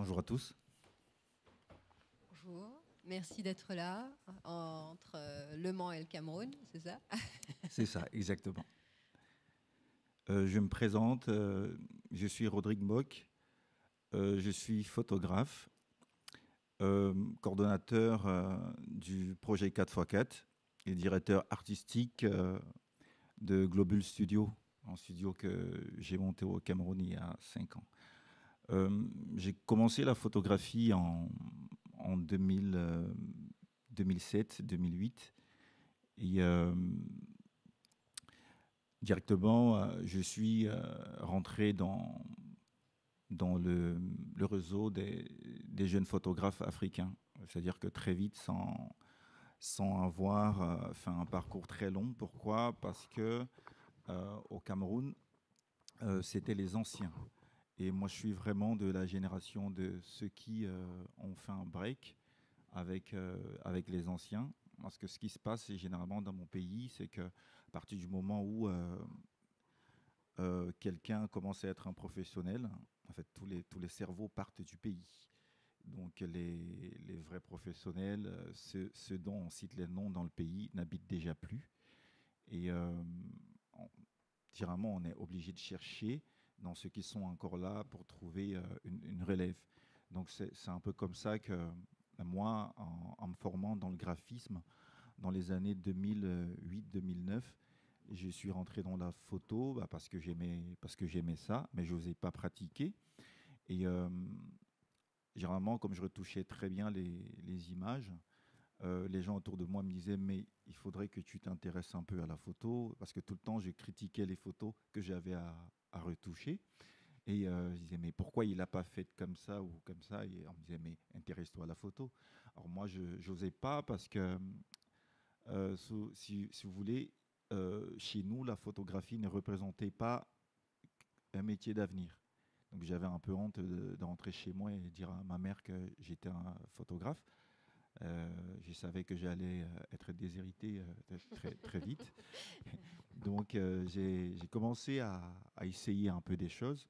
Bonjour à tous. Bonjour, merci d'être là entre Le Mans et le Cameroun, c'est ça? C'est ça, exactement. Je me présente, je suis Rodrigue Mock, je suis photographe, coordonnateur du projet 4x4 et directeur artistique de Globule Studio, un studio que j'ai monté au Cameroun il y a 5 ans. J'ai commencé la photographie en 2007-2008 et directement, je suis rentré dans le réseau des jeunes photographes africains. C'est-à-dire que très vite, sans avoir fait un parcours très long. Pourquoi? Parce que au Cameroun, c'était les anciens. Et moi, je suis vraiment de la génération de ceux qui ont fait un break avec les anciens. Parce que ce qui se passe, c'est généralement dans mon pays, c'est que à partir du moment où quelqu'un commence à être un professionnel, en fait, tous les cerveaux partent du pays. Donc, les vrais professionnels, ceux dont on cite les noms dans le pays, n'habitent déjà plus. Et on, généralement, on est obligé de chercher dans ceux qui sont encore là pour trouver une relève. Donc, c'est un peu comme ça que moi, en me formant dans le graphisme, dans les années 2008-2009, je suis rentré dans la photo parce que j'aimais ça, mais je n'osais pas pratiquer. Et généralement, comme je retouchais très bien les images, les gens autour de moi me disaient, mais il faudrait que tu t'intéresses un peu à la photo, parce que tout le temps, je critiquais les photos que j'avais à retoucher. Et je disais, mais pourquoi il n'a pas fait comme ça ou comme ça? Et on me disait, mais intéresse-toi à la photo. Alors moi, je n'osais pas parce que si vous voulez, chez nous, la photographie ne représentait pas un métier d'avenir. Donc j'avais un peu honte de rentrer chez moi et dire à ma mère que j'étais un photographe. Je savais que j'allais être déshérité très, très vite. Donc j'ai commencé à essayer un peu des choses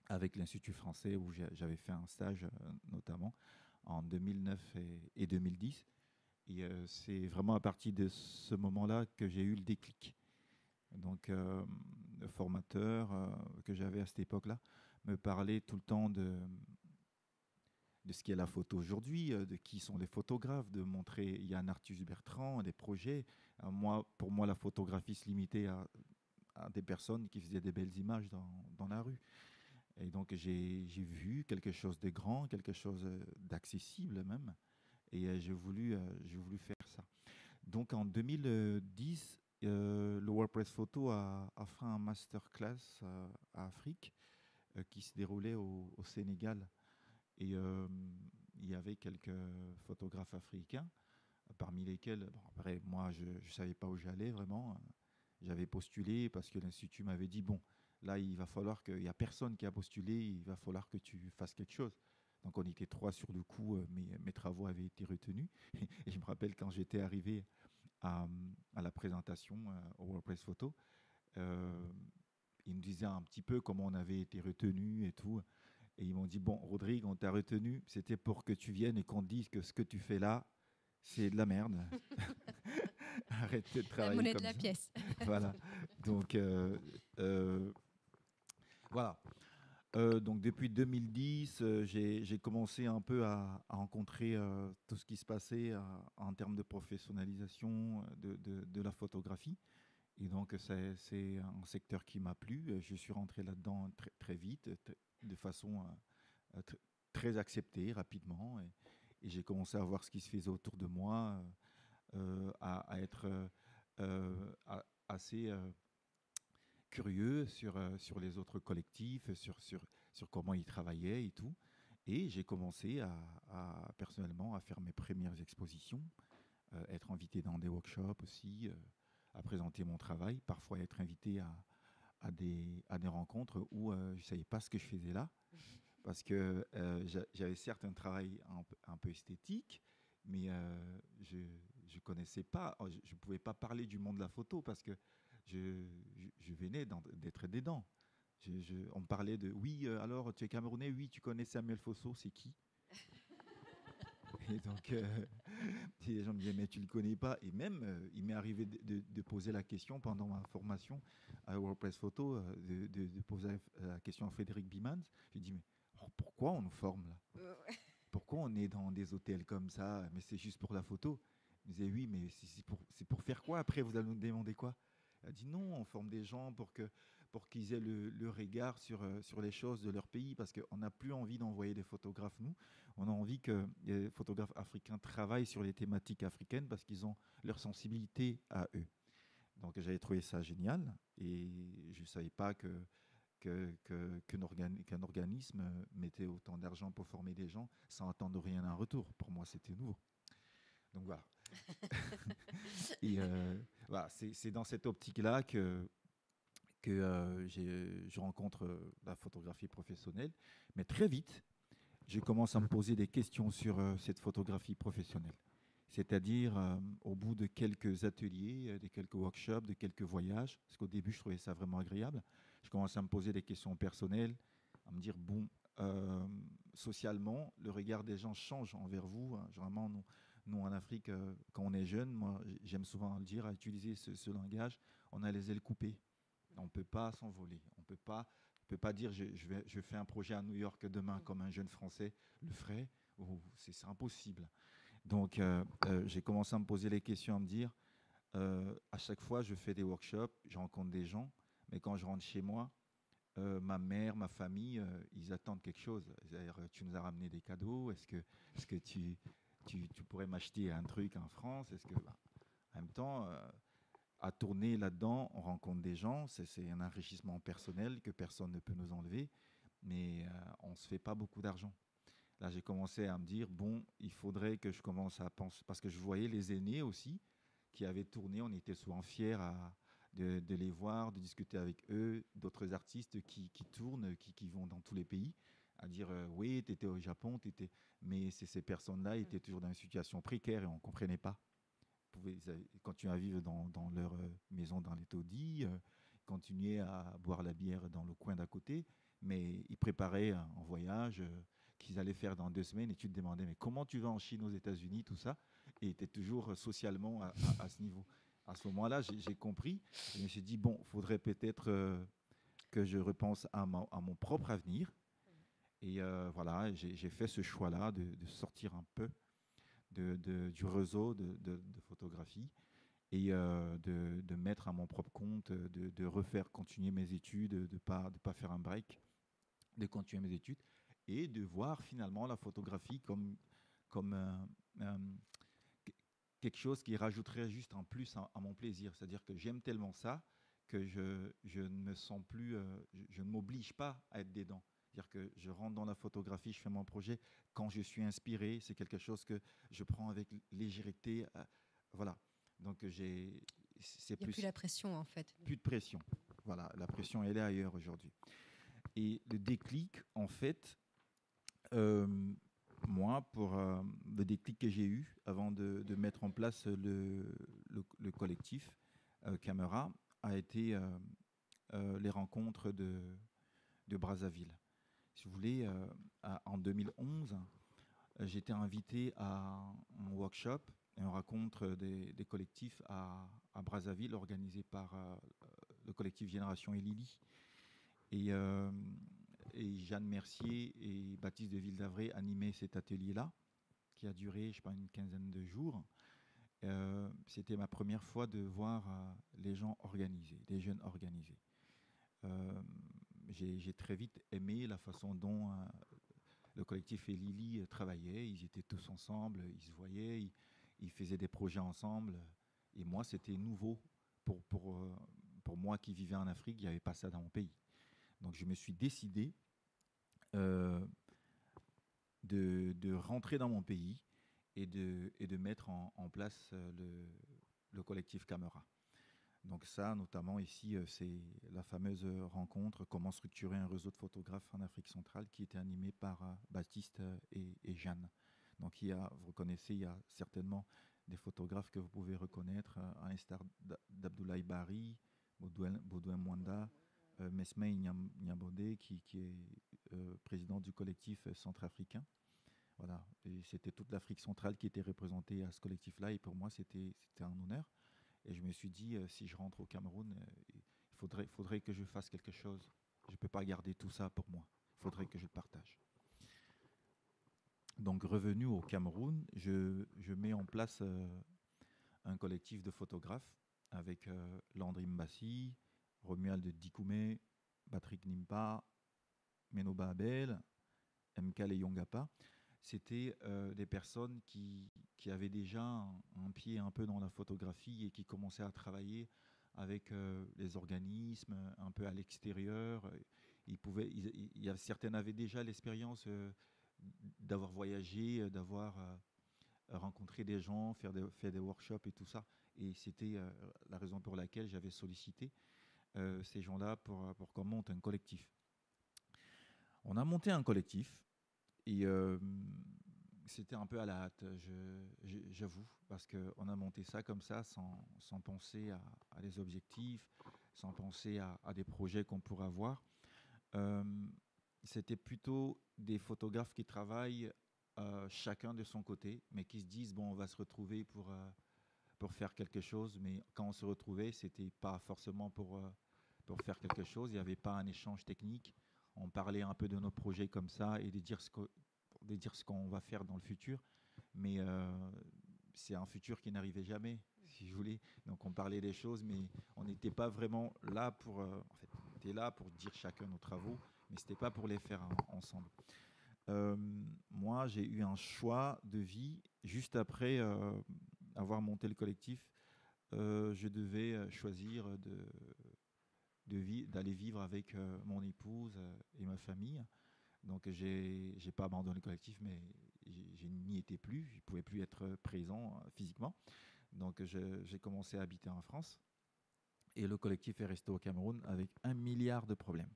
avec l'Institut français où j'avais fait un stage notamment en 2009 et 2010. Et c'est vraiment à partir de ce moment-là que j'ai eu le déclic. Donc, le formateur que j'avais à cette époque-là me parlait tout le temps de ce qu'est la photo aujourd'hui, de qui sont les photographes, de montrer Yann Arthus Bertrand, des projets. Pour moi, la photographie se limitait à des personnes qui faisaient des belles images dans la rue. Et donc, j'ai vu quelque chose de grand, quelque chose d'accessible même. Et j'ai voulu faire ça. Donc en 2010, le WordPress Photo a fait un masterclass à Afrique qui se déroulait au Sénégal. Et il y avait quelques photographes africains, parmi lesquels, bon, après, moi, je ne savais pas où j'allais vraiment. J'avais postulé parce que l'Institut m'avait dit, bon, là, il va falloir qu'il n'y a personne qui a postulé, il va falloir que tu fasses quelque chose. Donc on était trois sur le coup, mes travaux avaient été retenus. Et je me rappelle quand j'étais arrivé à, à la présentation au WordPress Photo, euh, ils me disaient un petit peu comment on avait été retenu et tout. Et ils m'ont dit, bon, Rodrigue, on t'a retenu, c'était pour que tu viennes et qu'on te dise que ce que tu fais là, c'est de la merde. Arrête de La travailler monnaie de comme la ça. pièce. Voilà. Donc, euh, voilà. Donc depuis 2010, j'ai commencé un peu à rencontrer tout ce qui se passait en termes de professionnalisation de la photographie. Et donc c'est un secteur qui m'a plu. Je suis rentré là-dedans très, très vite, de façon tr- très acceptée, rapidement. Et j'ai commencé à voir ce qui se faisait autour de moi, à être assez curieux sur les autres collectifs, sur comment ils travaillaient et tout. Et j'ai commencé personnellement à faire mes premières expositions, être invité dans des workshops aussi, à présenter mon travail, parfois être invité à des rencontres où je ne savais pas ce que je faisais là, parce que j'avais certes un travail un peu esthétique, mais je ne connaissais pas, je ne pouvais pas parler du monde de la photo parce que je venais d'être dedans. On me parlait de oui, alors tu es Camerounais, oui, tu connais Samuel Fosso, c'est qui? Et donc, si les gens me disaient, mais tu ne le connais pas. Et même, il m'est arrivé de poser la question pendant ma formation à WordPress Photo, de poser la question à Frédéric Bimans. Je lui ai dit, mais pourquoi on nous forme là? Pourquoi on est dans des hôtels comme ça? Mais c'est juste pour la photo. Il me disait, oui, mais c'est pour faire quoi après? Vous allez nous demander quoi? Elle a dit, non, on forme des gens pour qu'ils aient le regard sur les choses de leur pays, parce qu'on n'a plus envie d'envoyer des photographes, nous. On a envie que les photographes africains travaillent sur les thématiques africaines parce qu'ils ont leur sensibilité à eux. Donc j'avais trouvé ça génial et je ne savais pas qu'un organisme mettait autant d'argent pour former des gens sans attendre rien en retour. Pour moi, c'était nouveau. Donc voilà. Et voilà, c'est dans cette optique-là que je rencontre la photographie professionnelle. Mais très vite, je commence à me poser des questions sur cette photographie professionnelle. C'est-à-dire, au bout de quelques ateliers, de quelques workshops, de quelques voyages, parce qu'au début, je trouvais ça vraiment agréable, je commence à me poser des questions personnelles, à me dire, bon, socialement, le regard des gens change envers vous. Hein. Généralement, nous, en Afrique, quand on est jeune, moi, j'aime souvent le dire, à utiliser ce langage, on a les ailes coupées. On ne peut pas s'envoler. On peut pas dire je fais un projet à New York demain comme un jeune Français le ferait. C'est impossible. Donc, j'ai commencé à me poser les questions, à me dire, à chaque fois, je fais des workshops, je rencontre des gens, mais quand je rentre chez moi, ma mère, ma famille, ils attendent quelque chose. C'est-à-dire, tu nous as ramené des cadeaux, est-ce que tu pourrais m'acheter un truc en France? Est-ce que, bah, en même temps, à tourner là-dedans, on rencontre des gens, c'est un enrichissement personnel que personne ne peut nous enlever, mais on ne se fait pas beaucoup d'argent. Là, j'ai commencé à me dire, bon, il faudrait que je commence à penser, parce que je voyais les aînés aussi qui avaient tourné, on était souvent fiers de les voir, de discuter avec eux, d'autres artistes qui tournent, qui vont dans tous les pays, à dire, oui, tu étais au Japon, mais ces personnes-là étaient toujours dans une situation précaire et on ne comprenait pas pouvaient continuer à vivre dans leur maison dans les taudis, continuer à boire la bière dans le coin d'à côté, mais ils préparaient un voyage qu'ils allaient faire dans 2 semaines et tu te demandais, mais comment tu vas en Chine, aux États-Unis, tout ça, et tu es toujours socialement à ce niveau. À ce moment-là, j'ai compris, et je me suis dit, bon, il faudrait peut-être que je repense à mon propre avenir. Et voilà, j'ai fait ce choix-là de sortir un peu du réseau de photographie et de mettre à mon propre compte, de refaire continuer mes études, de pas faire un break, de continuer mes études et de voir finalement la photographie comme quelque chose qui rajouterait juste en plus à mon plaisir. C'est-à-dire que j'aime tellement ça que je ne me sens plus, je ne m'oblige pas à être dedans. C'est-à-dire que je rentre dans la photographie, je fais mon projet. Quand je suis inspiré, c'est quelque chose que je prends avec légèreté. Voilà. Donc c'est Il n'y a plus plus, la pression, en fait. plus de pression. Voilà, la pression, elle est ailleurs aujourd'hui. Et le déclic, en fait, euh, moi, pour le déclic que j'ai eu avant de mettre en place le collectif Camera, a été les rencontres de Brazzaville. Si vous voulez, en 2011, j'étais invité à un workshop et une rencontre des collectifs à Brazzaville, organisé par le collectif Génération Elili. Et, et Jeanne Mercier et Baptiste de Ville-d'Avray animaient cet atelier-là, qui a duré, je ne sais pas, une quinzaine de jours. C'était ma première fois de voir les gens organisés, les jeunes organisés. Euh, j'ai très vite aimé la façon dont le collectif et Lily travaillaient. Ils étaient tous ensemble, ils se voyaient, ils faisaient des projets ensemble. Et moi, c'était nouveau pour moi qui vivais en Afrique. Il n'y avait pas ça dans mon pays. Donc je me suis décidé euh, de rentrer dans mon pays et de mettre en place le collectif Camera. Donc ça, notamment ici, c'est la fameuse rencontre Comment structurer un réseau de photographes en Afrique centrale qui était animée par Baptiste et Jeanne. Donc vous reconnaissez, il y a certainement des photographes que vous pouvez reconnaître, à l'instar d'Abdoulaye Bari, Baudouin Mwanda, Mesmé Niambodé, qui est président du collectif centrafricain. Voilà, et c'était toute l'Afrique centrale qui était représentée à ce collectif-là, et pour moi, c'était un honneur. Et je me suis dit, si je rentre au Cameroun, il faudrait que je fasse quelque chose. Je ne peux pas garder tout ça pour moi. Il faudrait que je le partage. Donc, revenu au Cameroun, je mets en place un collectif de photographes avec Landry Mbassi, Romuald Dikoumé, Patrick Nimpa, Menoba Abel, Mkale Yongapa. C'était des personnes qui avaient déjà un pied un peu dans la photographie et qui commençaient à travailler avec les organismes un peu à l'extérieur. Certaines avaient déjà l'expérience d'avoir voyagé, d'avoir rencontré des gens, faire des workshops et tout ça. Et c'était la raison pour laquelle j'avais sollicité ces gens-là pour qu'on monte un collectif. On a monté un collectif et c'était un peu à la hâte, j'avoue, parce qu'on a monté ça comme ça sans penser à des objectifs, sans penser à des projets qu'on pourrait avoir. Euh, C'était plutôt des photographes qui travaillent chacun de son côté, mais qui se disent, bon, on va se retrouver pour faire quelque chose, mais quand on se retrouvait, c'était pas forcément pour faire quelque chose, il n'y avait pas un échange technique. On parlait un peu de nos projets comme ça et de dire ce qu'on va faire dans le futur, mais c'est un futur qui n'arrivait jamais, si je voulais. Donc on parlait des choses, mais on n'était pas vraiment là pour... en fait, on était là pour dire chacun nos travaux, mais ce n'était pas pour les faire ensemble. Euh, Moi, j'ai eu un choix de vie juste après avoir monté le collectif. Je devais choisir d'aller vivre avec mon épouse et ma famille. Donc, j'ai pas abandonné le collectif, mais je n'y étais plus. Je ne pouvais plus être présent physiquement. Donc, j'ai commencé à habiter en France. Et le collectif est resté au Cameroun avec 1 milliard de problèmes.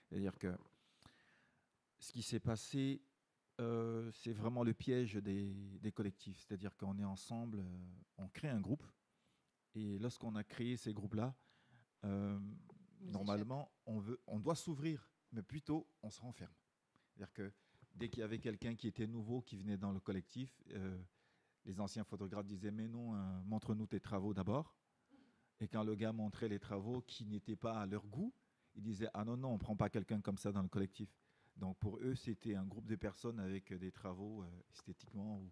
C'est-à-dire que ce qui s'est passé, c'est vraiment le piège des collectifs. C'est-à-dire qu'on est ensemble, on crée un groupe. Et lorsqu'on a créé ces groupes-là, normalement, on doit s'ouvrir, mais plutôt on se renferme. C'est-à-dire que dès qu'il y avait quelqu'un qui était nouveau, qui venait dans le collectif, les anciens photographes disaient, mais non, montre-nous tes travaux d'abord. Et quand le gars montrait les travaux qui n'étaient pas à leur goût, ils disaient, ah non, non, on ne prend pas quelqu'un comme ça dans le collectif. Donc pour eux, c'était un groupe de personnes avec des travaux esthétiquement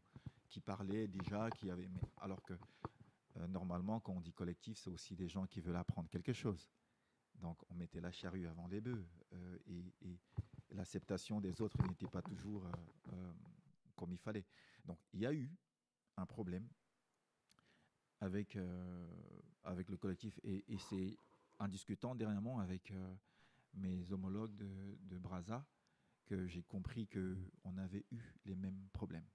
qui parlaient déjà, qui avaient... alors que normalement, quand on dit collectif, c'est aussi des gens qui veulent apprendre quelque chose. Donc on mettait la charrue avant les bœufs et l'acceptation des autres n'était pas toujours comme il fallait. Donc il y a eu un problème avec le collectif et c'est en discutant dernièrement avec mes homologues de Brazza que j'ai compris qu'on avait eu les mêmes problèmes.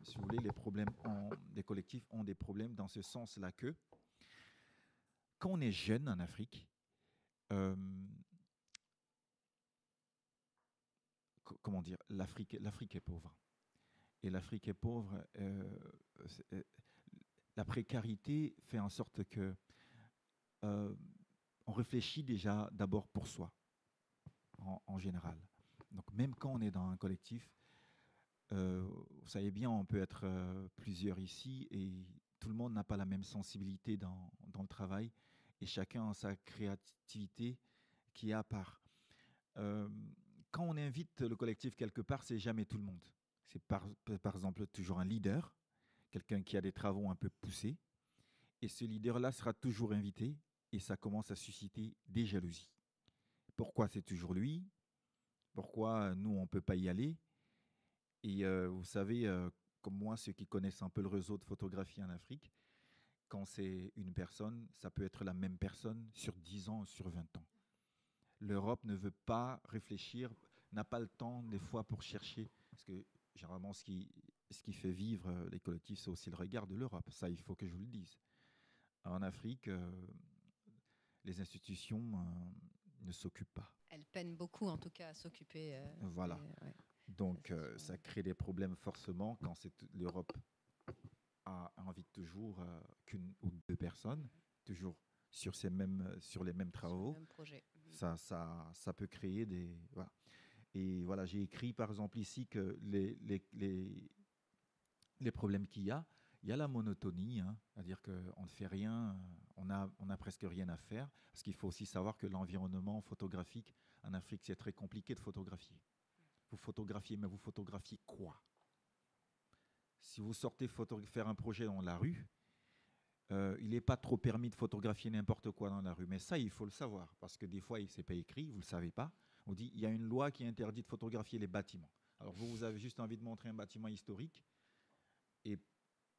Si vous voulez, les collectifs ont des problèmes dans ce sens-là que quand on est jeune en Afrique, euh, comment dire, l'Afrique est pauvre. Et l'Afrique est pauvre, la précarité fait en sorte que on réfléchit déjà d'abord pour soi, en général. Donc même quand on est dans un collectif, vous savez bien, on peut être plusieurs ici et tout le monde n'a pas la même sensibilité dans le travail et chacun a sa créativité qui est à part. Euh, Quand on invite le collectif quelque part, c'est jamais tout le monde. C'est par exemple toujours un leader, quelqu'un qui a des travaux un peu poussés, et ce leader-là sera toujours invité et ça commence à susciter des jalousies. Pourquoi c'est toujours lui? Pourquoi nous, on ne peut pas y aller? Et vous savez, comme moi, ceux qui connaissent un peu le réseau de photographie en Afrique, quand c'est une personne, ça peut être la même personne sur 10 ans ou sur 20 ans. L'Europe ne veut pas réfléchir, n'a pas le temps des fois pour chercher, parce que généralement ce qui fait vivre les collectifs, c'est aussi le regard de l'Europe. Ça, il faut que je vous le dise. En Afrique, les institutions ne s'occupent pas. Elles peinent beaucoup, en tout cas, à s'occuper. Voilà. Ouais, Donc, ça crée des problèmes forcément quand l'Europe invite toujours qu'une ou deux personnes, toujours sur les mêmes Sur le travaux, même projet. Mhm. ça peut créer des... Voilà. Et voilà, j'ai écrit par exemple ici que les problèmes il y a la monotonie, hein, c'est-à-dire qu'on ne fait rien, on a presque rien à faire, parce qu'il faut aussi savoir que l'environnement photographique en Afrique, c'est très compliqué de photographier. Vous photographiez, mais vous photographiez quoi? Si vous sortez faire un projet dans la rue, il n'est pas trop permis de photographier n'importe quoi dans la rue. Mais ça, il faut le savoir, parce que des fois, il n'est pas écrit, vous ne le savez pas. On dit il y a une loi qui interdit de photographier les bâtiments. Alors vous avez juste envie de montrer un bâtiment historique. Et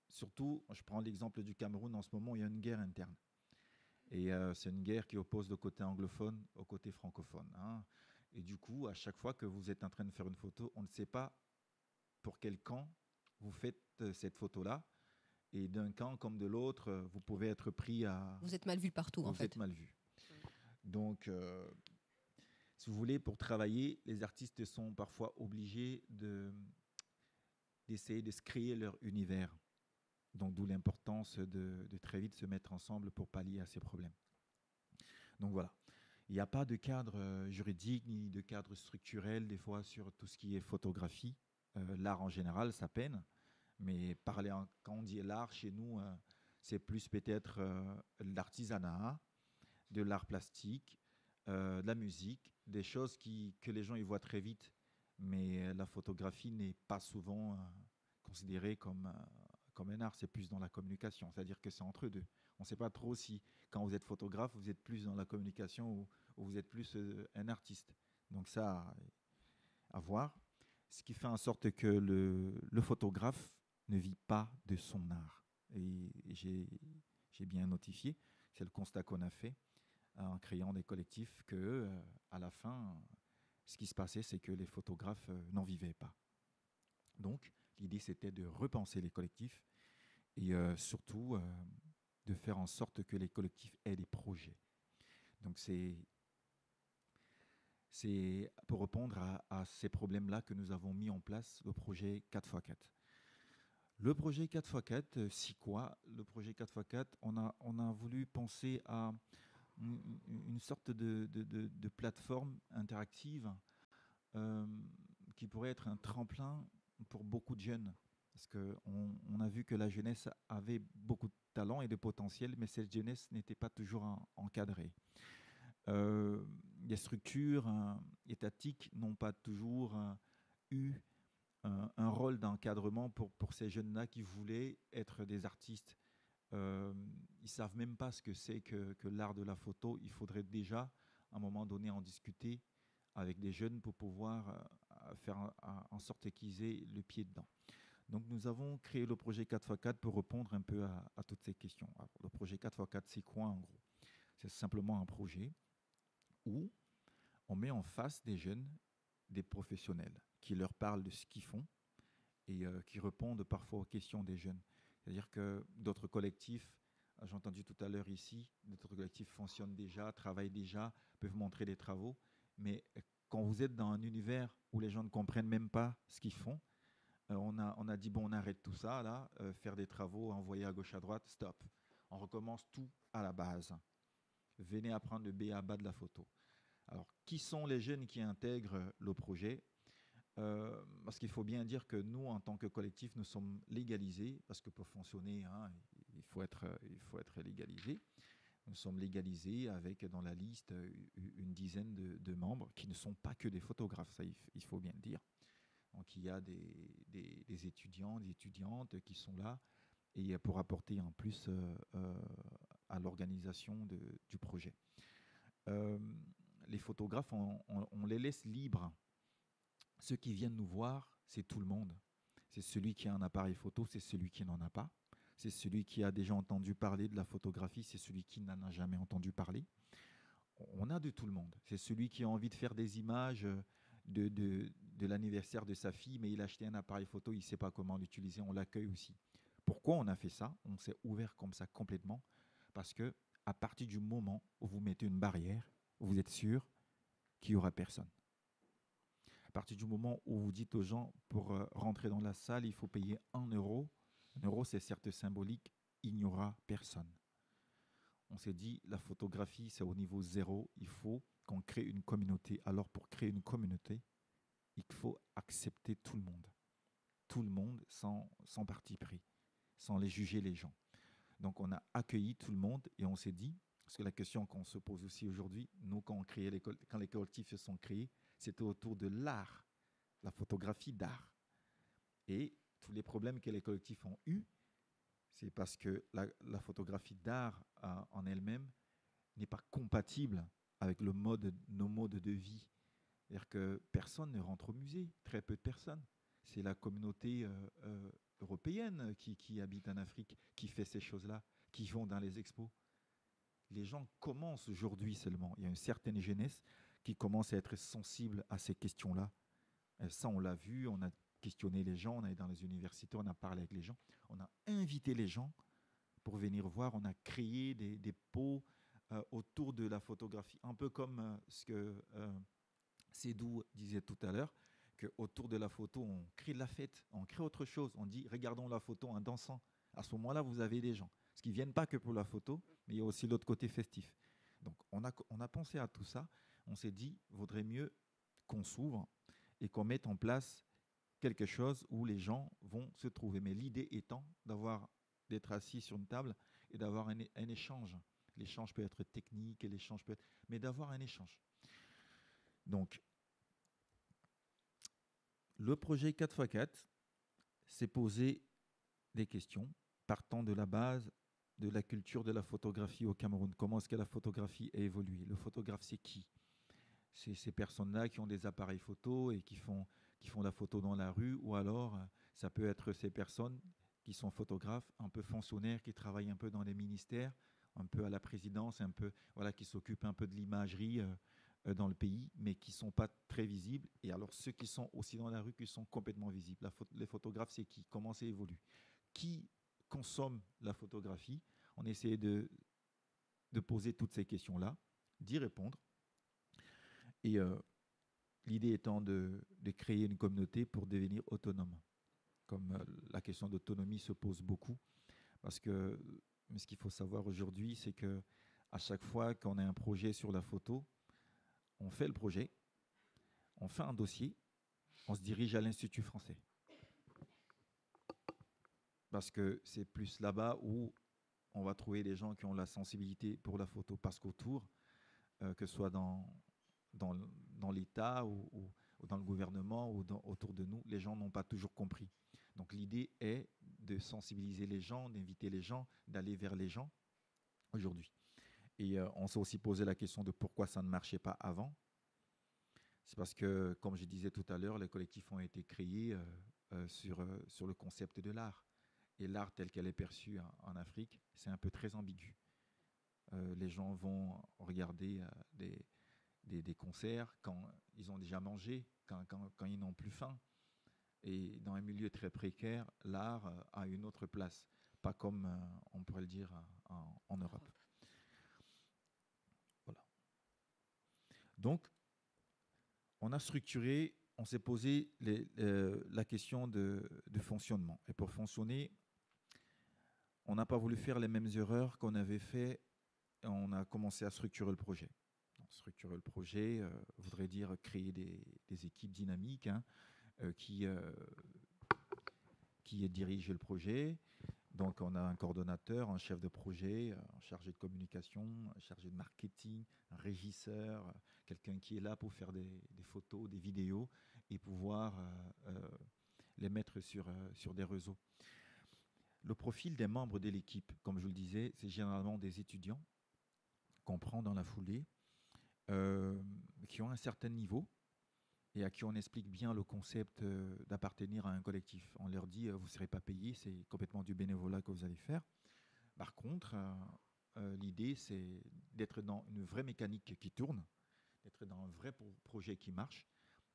surtout, je prends l'exemple du Cameroun, en ce moment, il y a une guerre interne. Et c'est une guerre qui oppose le côté anglophone au côté francophone, hein. Et du coup, à chaque fois que vous êtes en train de faire une photo, on ne sait pas pour quel camp vous faites cette photo-là. Et d'un camp comme de l'autre, vous pouvez être pris à... Vous êtes mal vu partout, en Vous êtes fait. mal vu. Mm. Donc, si vous voulez, pour travailler, les artistes sont parfois obligés d'essayer de se créer leur univers. Donc, d'où l'importance de très vite se mettre ensemble pour pallier à ces problèmes. Donc, voilà. Il n'y a pas de cadre juridique ni de cadre structurel, des fois, sur tout ce qui est photographie. L'art en général, ça peine. Mais quand on dit l'art, chez nous, c'est plus peut-être l'artisanat, de l'art plastique, de la musique, des choses que les gens y voient très vite. Mais la photographie n'est pas souvent considérée comme un art, c'est plus dans la communication. C'est-à-dire que c'est entre deux. On ne sait pas trop si, quand vous êtes photographe, vous êtes plus dans la communication ou vous êtes plus un artiste. Donc ça, à voir. Ce qui fait en sorte que le photographe ne vit pas de son art. Et j'ai bien notifié, c'est le constat qu'on a fait en créant des collectifs, que à la fin, ce qui se passait, c'est que les photographes n'en vivaient pas. Donc, l'idée, c'était de repenser les collectifs et surtout de faire en sorte que les collectifs aient des projets. Donc, c'est pour répondre à ces problèmes-là que nous avons mis en place le projet 4x4. Le projet 4x4, c'est quoi? Le projet 4x4, on a voulu penser à une sorte de plateforme interactive euh, qui pourrait être un tremplin pour beaucoup de jeunes. Parce qu'on a vu que la jeunesse avait beaucoup de talent et de potentiel, mais cette jeunesse n'était pas toujours encadrée. Les structures étatiques n'ont pas toujours eu un rôle d'encadrement pour ces jeunes-là qui voulaient être des artistes. Ils ne savent même pas ce que c'est que l'art de la photo. Il faudrait déjà, à un moment donné, en discuter avec des jeunes pour pouvoir faire en sorte qu'ils aient le pied dedans. Donc nous avons créé le projet 4x4 pour répondre un peu à toutes ces questions. Alors, le projet 4x4, c'est quoi en gros? C'est simplement un projet où on met en face des jeunes, des professionnels, qui leur parlent de ce qu'ils font et qui répondent parfois aux questions des jeunes. C'est-à-dire que d'autres collectifs, j'ai entendu tout à l'heure ici, d'autres collectifs fonctionnent déjà, travaillent déjà, peuvent montrer des travaux, mais quand vous êtes dans un univers où les gens ne comprennent même pas ce qu'ils font, on a dit, bon, on arrête tout ça, là, faire des travaux, envoyer à gauche, à droite, stop. On recommence tout à la base. Venez apprendre le B à bas de la photo. Alors, qui sont les jeunes qui intègrent le projet? Parce qu'il faut bien dire que nous, en tant que collectif, nous sommes légalisés, parce que pour fonctionner, hein, il faut être légalisé. Nous sommes légalisés avec dans la liste une dizaine de membres qui ne sont pas que des photographes, ça il faut bien le dire. Donc il y a des étudiants, des étudiantes qui sont là et pour apporter en plus à l'organisation du projet. Euh, les photographes, on les laisse libres. Ceux qui viennent nous voir, c'est tout le monde. C'est celui qui a un appareil photo, c'est celui qui n'en a pas. C'est celui qui a déjà entendu parler de la photographie, c'est celui qui n'en a jamais entendu parler. On a de tout le monde. C'est celui qui a envie de faire des images de l'anniversaire de sa fille, mais il a acheté un appareil photo, il ne sait pas comment l'utiliser, on l'accueille aussi. Pourquoi on a fait ça? On s'est ouvert comme ça complètement, parce que à partir du moment où vous mettez une barrière, vous êtes sûr qu'il n'y aura personne. À partir du moment où vous dites aux gens, pour rentrer dans la salle, il faut payer 1 euro. 1 euro, c'est certes symbolique, il n'y aura personne. On s'est dit, la photographie, c'est au niveau zéro. Il faut qu'on crée une communauté. Alors, pour créer une communauté, il faut accepter tout le monde. Tout le monde sans parti pris, sans les juger les gens. Donc, on a accueilli tout le monde et on s'est dit, parce que la question qu'on se pose aussi aujourd'hui, nous, quand les collectifs se sont créés, c'était autour de l'art, la photographie d'art. Et tous les problèmes que les collectifs ont eus, c'est parce que la photographie d'art en elle-même n'est pas compatible avec nos modes de vie. C'est-à-dire que personne ne rentre au musée, très peu de personnes. C'est la communauté européenne qui habite en Afrique qui fait ces choses-là, qui vont dans les expos. Les gens commencent aujourd'hui seulement. Il y a une certaine jeunesse qui commence à être sensible à ces questions-là. Et ça, on l'a vu, on a questionné les gens, on est dans les universités, on a parlé avec les gens, on a invité les gens pour venir voir, on a créé des pots autour de la photographie, un peu comme ce que Sédou disait tout à l'heure, qu'autour de la photo, on crée de la fête, on crée autre chose, on dit regardons la photo en dansant. À ce moment-là, vous avez des gens. Parce qu'ils ne viennent pas que pour la photo, mais il y a aussi l'autre côté festif. Donc on a pensé à tout ça, on s'est dit, vaudrait mieux qu'on s'ouvre et qu'on mette en place quelque chose où les gens vont se trouver. Mais l'idée étant d'être assis sur une table et d'avoir un échange. L'échange peut être technique, l'échange peut être, mais d'avoir un échange. Donc, le projet 4x4 s'est posé des questions partant de la base de la culture de la photographie au Cameroun. Comment est-ce que la photographie a évolué? Le photographe, c'est qui? C'est ces personnes-là qui ont des appareils photo et qui font la photo dans la rue, ou alors ça peut être ces personnes qui sont photographes, un peu fonctionnaires, qui travaillent un peu dans les ministères, un peu à la présidence, un peu, voilà, qui s'occupent un peu de l'imagerie dans le pays, mais qui ne sont pas très visibles. Et alors ceux qui sont aussi dans la rue, qui sont complètement visibles. Les photographes, c'est qui? Comment ça évolue? Qui consomme la photographie? On essaie de poser toutes ces questions-là, d'y répondre. Et l'idée étant de créer une communauté pour devenir autonome. Comme la question d'autonomie se pose beaucoup, parce que ce qu'il faut savoir aujourd'hui, c'est que à chaque fois qu'on a un projet sur la photo, on fait le projet, on fait un dossier, on se dirige à l'Institut français. Parce que c'est plus là-bas où on va trouver des gens qui ont la sensibilité pour la photo. Parce qu'autour, que ce soit dans l'État ou dans le gouvernement ou autour de nous, les gens n'ont pas toujours compris. Donc l'idée est de sensibiliser les gens, d'inviter les gens, d'aller vers les gens aujourd'hui. Et on s'est aussi posé la question de pourquoi ça ne marchait pas avant. C'est parce que, comme je disais tout à l'heure, les collectifs ont été créés sur le concept de l'art. Et l'art tel qu'elle est perçue en Afrique, c'est un peu très ambigu. Les gens vont regarder des concerts quand ils ont déjà mangé, quand ils n'ont plus faim. Et dans un milieu très précaire, l'art a une autre place, pas comme on pourrait le dire en Europe. Voilà. Donc, on a structuré, on s'est posé la question de fonctionnement. Et pour fonctionner, on n'a pas voulu faire les mêmes erreurs qu'on avait fait. On a commencé à structurer le projet. Structurer le projet voudrait dire créer des équipes dynamiques qui dirigent le projet. Donc, on a un coordonnateur, un chef de projet, un chargé de communication, un chargé de marketing, un régisseur, quelqu'un qui est là pour faire des photos, des vidéos et pouvoir les mettre sur des réseaux. Le profil des membres de l'équipe, comme je le disais, c'est généralement des étudiants qu'on prend dans la foulée, qui ont un certain niveau et à qui on explique bien le concept d'appartenir à un collectif. On leur dit, vous ne serez pas payé, c'est complètement du bénévolat que vous allez faire. Par contre, l'idée, c'est d'être dans une vraie mécanique qui tourne, d'être dans un vrai projet qui marche,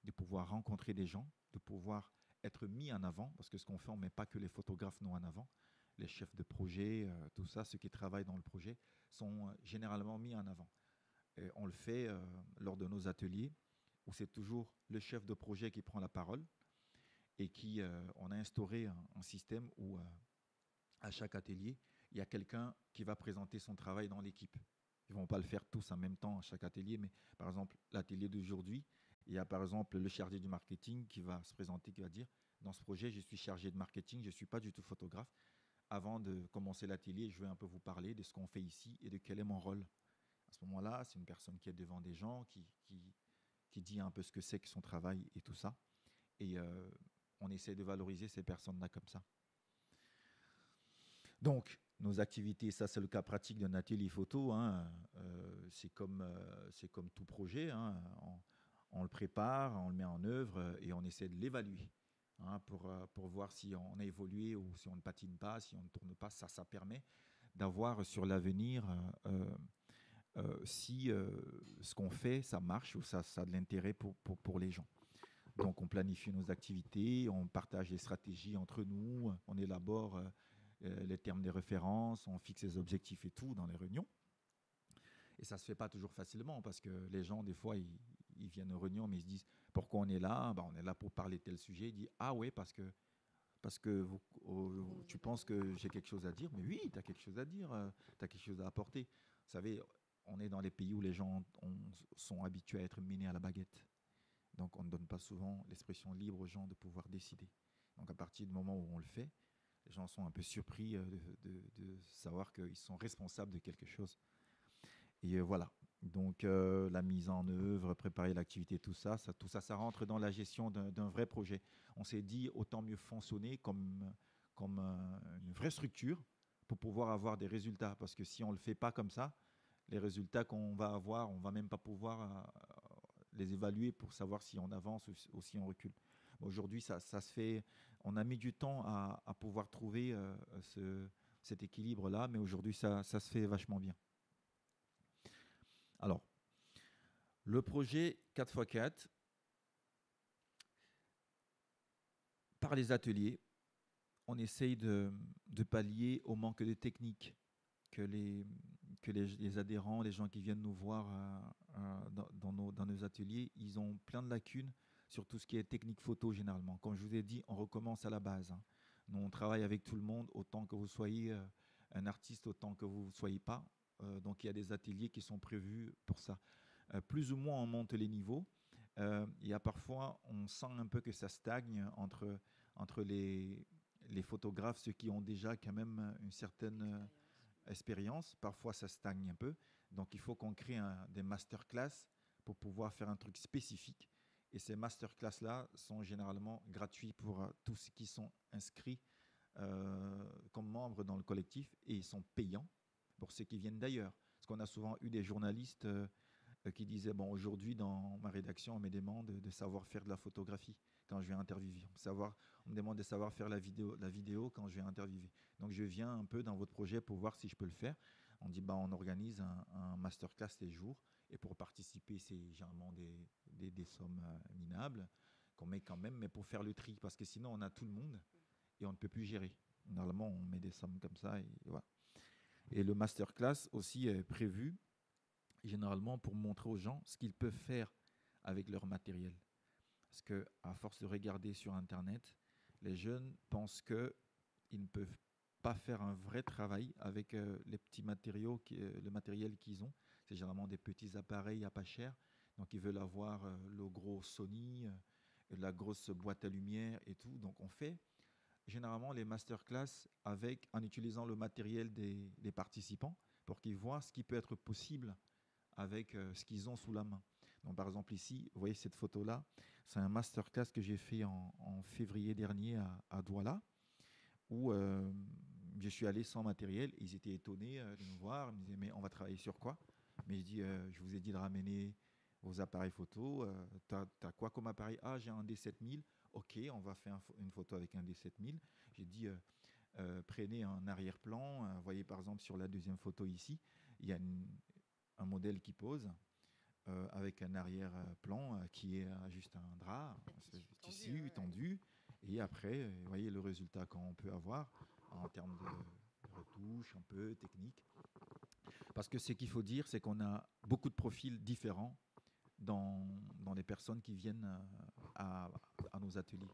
de pouvoir rencontrer des gens, de pouvoir être mis en avant, parce que ce qu'on fait, on ne met pas que les photographes non en avant. Les chefs de projet, tout ça, ceux qui travaillent dans le projet, sont généralement mis en avant. Et on le fait lors de nos ateliers, où c'est toujours le chef de projet qui prend la parole et on a instauré un système où à chaque atelier, il y a quelqu'un qui va présenter son travail dans l'équipe. Ils ne vont pas le faire tous en même temps à chaque atelier, mais par exemple, l'atelier d'aujourd'hui, il y a par exemple le chargé du marketing qui va se présenter, qui va dire, dans ce projet, je suis chargé de marketing, je ne suis pas du tout photographe. Avant de commencer l'atelier, je vais un peu vous parler de ce qu'on fait ici et de quel est mon rôle. À ce moment-là, c'est une personne qui est devant des gens, qui dit un peu ce que c'est que son travail et tout ça. Et on essaie de valoriser ces personnes-là comme ça. Donc, nos activités, ça c'est le cas pratique d'un atelier photo. Hein. C'est comme tout projet. Hein. On le prépare, on le met en œuvre et on essaie de l'évaluer, hein, pour voir si on a évolué ou si on ne patine pas, si on ne tourne pas. Ça permet d'avoir sur l'avenir si ce qu'on fait, ça marche ou ça a de l'intérêt pour les gens. Donc, on planifie nos activités, on partage les stratégies entre nous, on élabore les termes des références, on fixe les objectifs et tout dans les réunions. Et ça ne se fait pas toujours facilement parce que les gens, des fois, ils viennent aux réunions, mais ils se disent pourquoi on est là? On est là pour parler de tel sujet. Ils disent ah oui, parce que tu penses que j'ai quelque chose à dire. Mais oui, tu as quelque chose à dire, tu as quelque chose à apporter. Vous savez, on est dans les pays où les gens sont habitués à être menés à la baguette. Donc on ne donne pas souvent l'expression libre aux gens de pouvoir décider. Donc à partir du moment où on le fait, les gens sont un peu surpris de savoir qu'ils sont responsables de quelque chose. Et voilà. Donc la mise en œuvre, préparer l'activité, tout ça, ça rentre dans la gestion d'un vrai projet. On s'est dit autant mieux fonctionner comme une vraie structure pour pouvoir avoir des résultats. Parce que si on ne le fait pas comme ça, les résultats qu'on va avoir, on ne va même pas pouvoir les évaluer pour savoir si on avance ou si on recule. Aujourd'hui, ça se fait. On a mis du temps à pouvoir trouver cet équilibre-là, mais aujourd'hui, ça se fait vachement bien. Alors, le projet 4x4, par les ateliers, on essaye de pallier au manque de technique que les adhérents, les gens qui viennent nous voir dans nos ateliers, ils ont plein de lacunes sur tout ce qui est technique photo généralement. Comme je vous ai dit, on recommence à la base. Hein. Nous, on travaille avec tout le monde, autant que vous soyez un artiste, autant que vous ne soyez pas. Donc, il y a des ateliers qui sont prévus pour ça. Plus ou moins, on monte les niveaux. Il y a parfois, on sent un peu que ça stagne entre les photographes, ceux qui ont déjà quand même une certaine expérience. Parfois, ça stagne un peu. Donc, il faut qu'on crée des masterclass pour pouvoir faire un truc spécifique. Et ces masterclass-là sont généralement gratuits pour tous ceux qui sont inscrits comme membres dans le collectif et ils sont payants pour ceux qui viennent d'ailleurs. Parce qu'on a souvent eu des journalistes qui disaient, bon, aujourd'hui, dans ma rédaction, on me demande de savoir faire de la photographie quand je vais interviewer. On me demande de savoir faire la vidéo quand je vais interviewer. Donc, je viens un peu dans votre projet pour voir si je peux le faire. On dit, on organise un masterclass les jours. Et pour participer, c'est généralement des sommes minables qu'on met quand même, mais pour faire le tri. Parce que sinon, on a tout le monde et on ne peut plus gérer. Normalement, on met des sommes comme ça. Et voilà. Et le masterclass aussi est prévu généralement pour montrer aux gens ce qu'ils peuvent faire avec leur matériel. Parce qu'à force de regarder sur Internet, les jeunes pensent qu'ils ne peuvent pas faire un vrai travail avec les petits matériaux, le matériel qu'ils ont. C'est généralement des petits appareils à pas cher. Donc ils veulent avoir le gros Sony, la grosse boîte à lumière et tout. Donc on fait généralement les masterclass en utilisant le matériel des participants pour qu'ils voient ce qui peut être possible avec ce qu'ils ont sous la main. Donc, par exemple, ici, vous voyez cette photo-là, c'est un masterclass que j'ai fait en février dernier à Douala, où je suis allé sans matériel. Ils étaient étonnés de me voir. Ils me disaient, mais on va travailler sur quoi? Mais je dis, je vous ai dit de ramener vos appareils photo. T'as quoi comme appareil? Ah, j'ai un D7000. Ok, on va faire une photo avec un D7000. J'ai dit, prenez un arrière-plan. Vous voyez, par exemple, sur la deuxième photo ici, il y a un modèle qui pose avec un arrière-plan qui est juste un drap, un tissu tendu. Et après, vous voyez le résultat qu'on peut avoir en termes de retouches, un peu technique. Parce que ce qu'il faut dire, c'est qu'on a beaucoup de profils différents dans les personnes qui viennent à nos ateliers.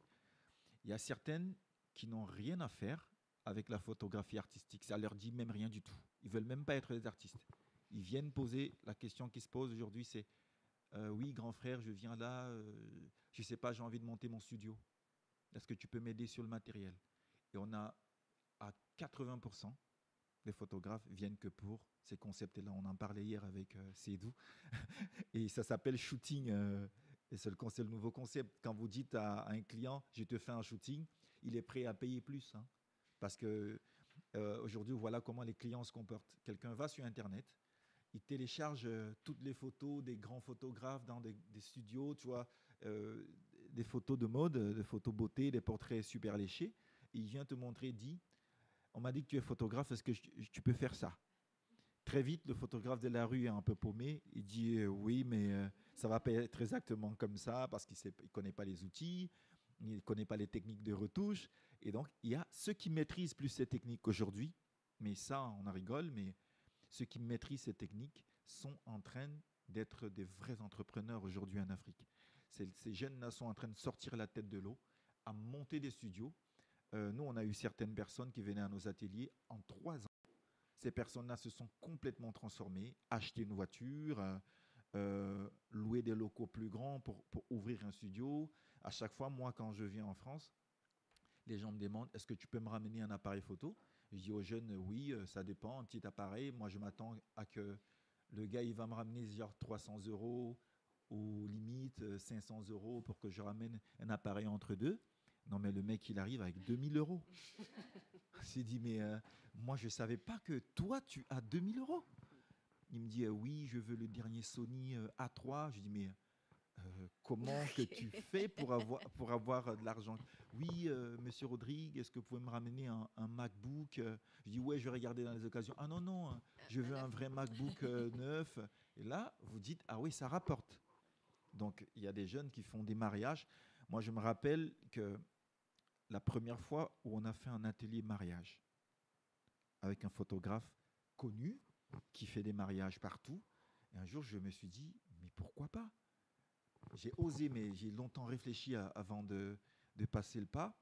Il y a certaines qui n'ont rien à faire avec la photographie artistique. Ça leur dit même rien du tout. Ils veulent même pas être des artistes. Ils viennent poser, la question qui se pose aujourd'hui, c'est oui, grand frère, je viens là, je sais pas, j'ai envie de monter mon studio. Est-ce que tu peux m'aider sur le matériel? Et on a à 80%, les photographes viennent que pour ces concepts-là. On en parlait hier avec Seydou. Et ça s'appelle shooting. Et c'est le nouveau concept. Quand vous dites à un client, je te fais un shooting, il est prêt à payer plus. Hein. Parce que aujourd'hui, voilà comment les clients se comportent. Quelqu'un va sur Internet, il télécharge toutes les photos des grands photographes dans des studios, tu vois, des photos de mode, des photos beauté, des portraits super léchés. Et il vient te montrer, dit, on m'a dit que tu es photographe, est-ce que tu peux faire ça? Très vite, le photographe de la rue est un peu paumé. Il dit oui, mais ça va pas être exactement comme ça parce qu'il ne connaît pas les outils, il ne connaît pas les techniques de retouche. Et donc, il y a ceux qui maîtrisent plus ces techniques aujourd'hui, mais ça, on en rigole, mais ceux qui maîtrisent ces techniques sont en train d'être des vrais entrepreneurs aujourd'hui en Afrique. Ces jeunes-là sont en train de sortir la tête de l'eau, à monter des studios. Nous, on a eu certaines personnes qui venaient à nos ateliers en 3 ans. Ces personnes-là se sont complètement transformées, acheté une voiture, loué des locaux plus grands pour ouvrir un studio. À chaque fois, moi, quand je viens en France, les gens me demandent, est-ce que tu peux me ramener un appareil photo? Je dis aux jeunes, oui, ça dépend, un petit appareil. Moi, je m'attends à que le gars, il va me ramener genre 300 euros ou limite 500 euros pour que je ramène un appareil entre deux. Non, mais le mec, il arrive avec 2000 euros. J'ai dit, mais moi, je ne savais pas que toi, tu as 2000 euros. Il me dit, oui, je veux le dernier Sony A3. Je dis, mais comment que tu fais pour avoir de l'argent? Oui, monsieur Rodrigue, est-ce que vous pouvez me ramener un MacBook? Je dis, ouais, je vais regarder dans les occasions. Ah non, non, je veux un vrai MacBook neuf. Et là, vous dites, ah oui, ça rapporte. Donc, il y a des jeunes qui font des mariages. Moi, je me rappelle que la première fois où on a fait un atelier mariage avec un photographe connu qui fait des mariages partout, et un jour, je me suis dit, mais pourquoi pas? J'ai osé, mais j'ai longtemps réfléchi avant de passer le pas.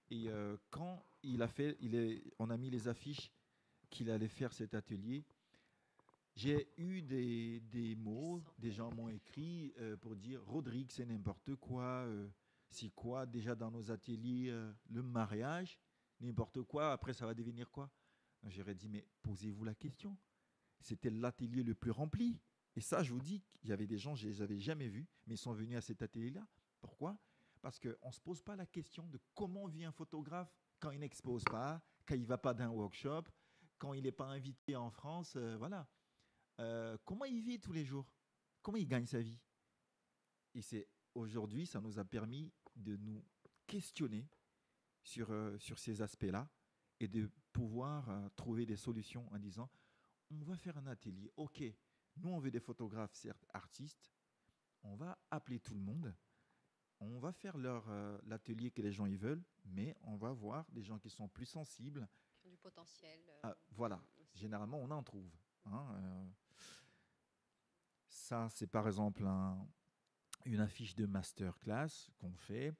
Et quand on a mis les affiches qu'il allait faire cet atelier, j'ai eu des mots, des gens m'ont écrit pour dire Rodrigue, c'est n'importe quoi, c'est quoi déjà dans nos ateliers, le mariage, n'importe quoi, après ça va devenir quoi? J'aurais dit, mais posez-vous la question. C'était l'atelier le plus rempli. Et ça, je vous dis, il y avait des gens, je ne les avais jamais vus, mais ils sont venus à cet atelier-là. Pourquoi? Parce qu'on ne se pose pas la question de comment vit un photographe quand il n'expose pas, quand il ne va pas d'un workshop, quand il n'est pas invité en France. Voilà. Comment il vit tous les jours? Comment il gagne sa vie? Et c'est aujourd'hui, ça nous a permis de nous questionner sur ces aspects-là et de pouvoir trouver des solutions en disant, on va faire un atelier. OK, nous, on veut des photographes, certes artistes. On va appeler tout le monde. On va faire l'atelier que les gens y veulent, mais on va voir des gens qui sont plus sensibles. Qui ont du potentiel. Voilà, généralement, on en trouve. Hein, ça, c'est par exemple une affiche de masterclass qu'on fait.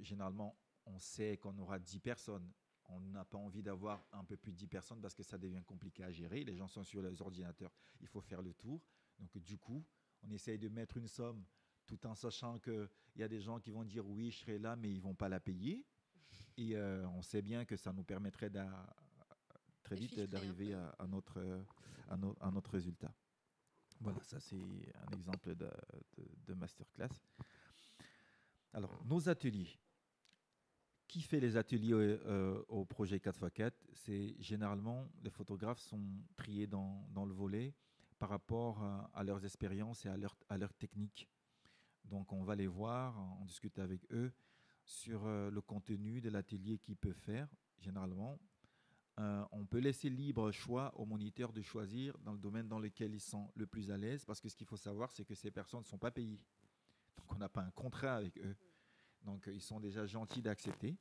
Généralement, on sait qu'on aura 10 personnes. On n'a pas envie d'avoir un peu plus de 10 personnes parce que ça devient compliqué à gérer. Les gens sont sur les ordinateurs, il faut faire le tour. Donc du coup, on essaye de mettre une somme tout en sachant qu'il y a des gens qui vont dire oui, je serai là, mais ils ne vont pas la payer. Et on sait bien que ça nous permettrait très vite d'arriver à notre résultat. Voilà, ça c'est un exemple de masterclass. Alors, nos ateliers. Qui fait les ateliers au projet 4x4? C'est généralement, les photographes sont triés dans le volet par rapport à leurs expériences et à leur technique. Donc, on va les voir, on discute avec eux sur le contenu de l'atelier qu'ils peuvent faire. Généralement, on peut laisser libre choix aux moniteurs de choisir dans le domaine dans lequel ils sont le plus à l'aise, parce que ce qu'il faut savoir, c'est que ces personnes ne sont pas payées. Donc, on n'a pas un contrat avec eux. Donc, ils sont déjà gentils d'accepter.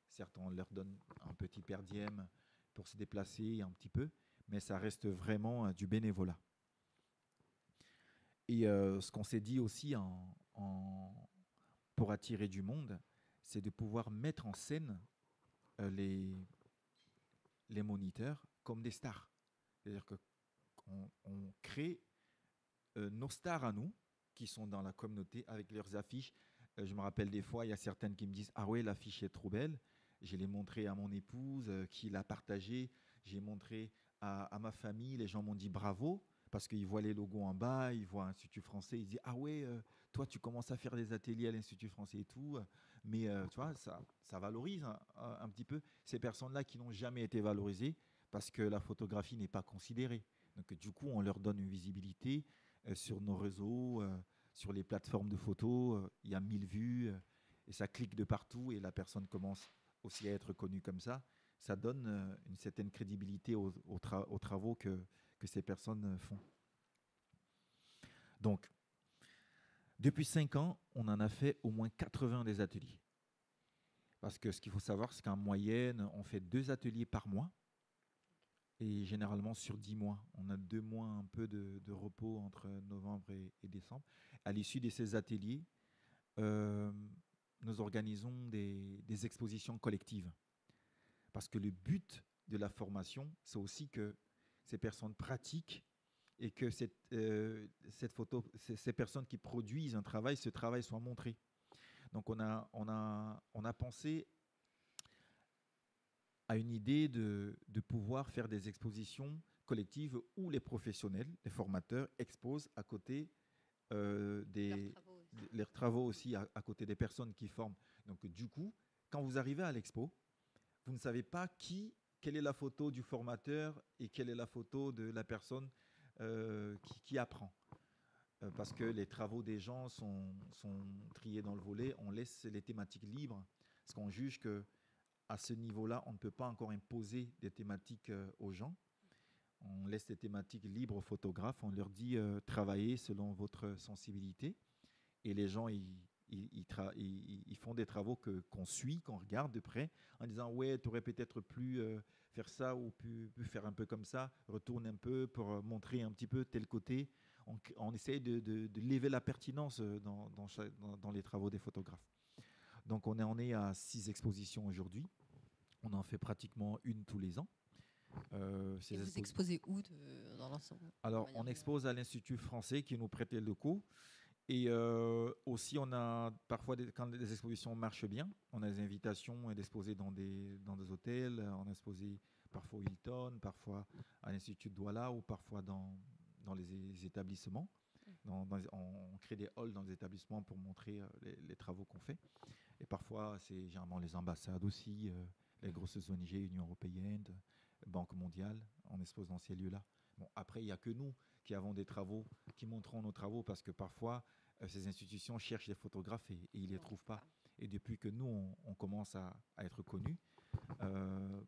Certes, on leur donne un petit per diem pour se déplacer un petit peu, mais ça reste vraiment du bénévolat. Et ce qu'on s'est dit aussi pour attirer du monde, c'est de pouvoir mettre en scène euh, les, les moniteurs comme des stars. C'est-à-dire qu'on crée nos stars à nous, qui sont dans la communauté, avec leurs affiches. Je me rappelle des fois, il y a certaines qui me disent: ah ouais, l'affiche est trop belle. Je l'ai montré à mon épouse, qui l'a partagée. J'ai montré à ma famille. Les gens m'ont dit bravo, parce qu'ils voient les logos en bas, ils voient Institut français. Ils disent: ah ouais, toi, tu commences à faire des ateliers à l'Institut français et tout. Mais tu vois, ça valorise un petit peu ces personnes-là qui n'ont jamais été valorisées, parce que la photographie n'est pas considérée. Donc, du coup, on leur donne une visibilité sur nos réseaux, sur les plateformes de photos. Il y a 1000 vues, et ça clique de partout, et la personne commence aussi à être connue comme ça. Ça donne une certaine crédibilité aux travaux que ces personnes font. Donc, depuis 5 ans, on en a fait au moins 80 des ateliers. Parce que ce qu'il faut savoir, c'est qu'en moyenne, on fait 2 ateliers par mois. Et généralement sur 10 mois. On a 2 mois un peu de repos entre novembre et décembre. À l'issue de ces ateliers, euh, nous organisons des expositions collectives. Parce que le but de la formation, c'est aussi que ces personnes pratiquent, et que ces personnes qui produisent un travail, ce travail soit montré. Donc on a pensé à une idée de pouvoir faire des expositions collectives où les professionnels, les formateurs, exposent à côté leurs travaux aussi à côté des personnes qui forment. Donc du coup, quand vous arrivez à l'expo, vous ne savez pas quelle est la photo du formateur et quelle est la photo de la personne qui apprend. Parce que les travaux des gens sont triés dans le volet, on laisse les thématiques libres, parce qu'on juge que à ce niveau-là, on ne peut pas encore imposer des thématiques aux gens. On laisse les thématiques libres aux photographes. On leur dit travaillez selon votre sensibilité. Et les gens, ils font des travaux qu'on suit, qu'on regarde de près, en disant ouais, tu aurais peut-être pu faire ça, ou pu faire un peu comme ça, retourne un peu pour montrer un petit peu tel côté. On essaye de lever la pertinence dans les travaux des photographes. Donc on est à 6 expositions aujourd'hui. On en fait pratiquement une tous les ans. Et vous exposez où dans l'ensemble? Alors, on expose à l'Institut français qui nous prête les locaux. Et aussi, on a parfois, quand les expositions marchent bien, on a des invitations d'exposer dans des hôtels. On a exposé parfois au Hilton, parfois à l'Institut de Douala, ou parfois dans les établissements. On crée des halls dans les établissements pour montrer les travaux qu'on fait. Et parfois, c'est généralement les ambassades aussi, les grosses ONG, Union européenne, Banque mondiale. On expose dans ces lieux-là. Bon, après, il n'y a que nous qui avons des travaux, qui montrons nos travaux, parce que parfois, ces institutions cherchent des photographes et ils ne les trouvent pas. Et depuis que nous, on commence à être connus,